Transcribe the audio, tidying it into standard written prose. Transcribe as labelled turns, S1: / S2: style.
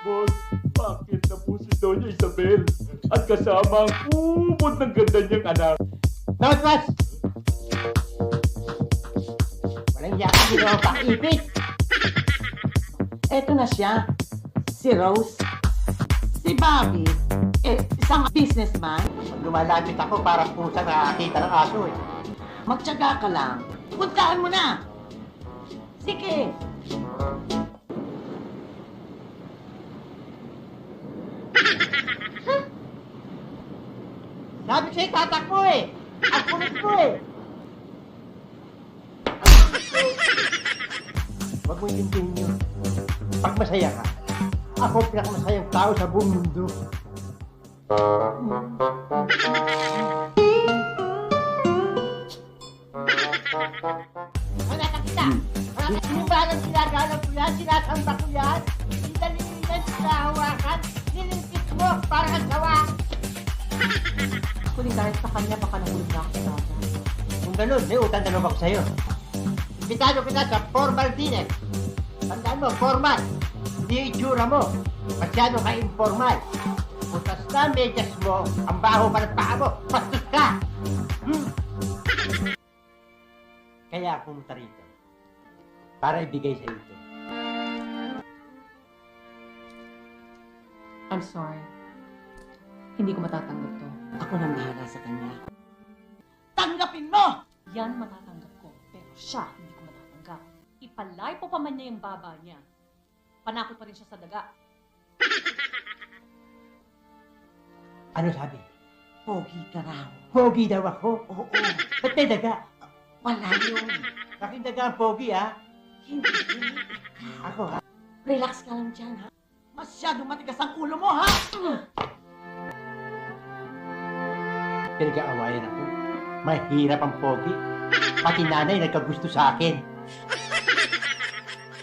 S1: Boss, bakit na po si Doña Isabel at kasama ang ubod ng ganda niyang anak?
S2: Northwest! Walang yakin ginawa pang ipit!
S3: Eto na siya, si Rose. Si Bobby, isang businessman.
S2: Lumalapit ako para pusang nakakita ng aso eh.
S3: Magtyaga ka lang. Puntahan mo na! Sige!
S2: Sabi sa'yo, tatakbo eh! Ang kulit ko eh! Huwag mo intindihin yun. Pag masaya ka, ako ang pinakamasayang tao sa buong mundo. Wala ka kita! Wala ka sinibalang sinagalang ko yan, sinasamba ko yan, sinalilinan, sinahawakan, nilimpit mo para kang sawa!
S3: Kung dahil sa kanya, baka nahulog na ako sa dagat.
S2: Kung ganun, may utang na loob ako sa'yo. Imbitado kita sa formal dinner. Tandaan mo, formal. Hindi yung itsura mo. Masyado ka informal. Butas na medyas mo, ang baho pa ng paa mo, bastos ka! Kaya ako pumunta rito. Para ibigay sa ito.
S4: I'm sorry. Hindi ko matatanggap to.
S3: Ako nang bahala sa kanya. Tanggapin mo!
S4: Yan matatanggap ko, pero siya hindi ko matatanggap. Ipalay po pa man niya yung baba niya. Panakot pa rin siya sa daga.
S2: Ano sabi?
S3: Pogi ka raw.
S2: Pogi daw ako?
S3: Oo,
S2: Ba't may daga?
S3: wala yun.
S2: Aking daga ang pogi, ha?
S3: Hindi.
S2: Ako, ha?
S3: Relax ka lang dyan, ha? Masyadong matigas ang ulo mo, ha?
S2: Pinag-aawayan ako. Mahirap ang pogi. Pati nanay nagkagusto sa akin.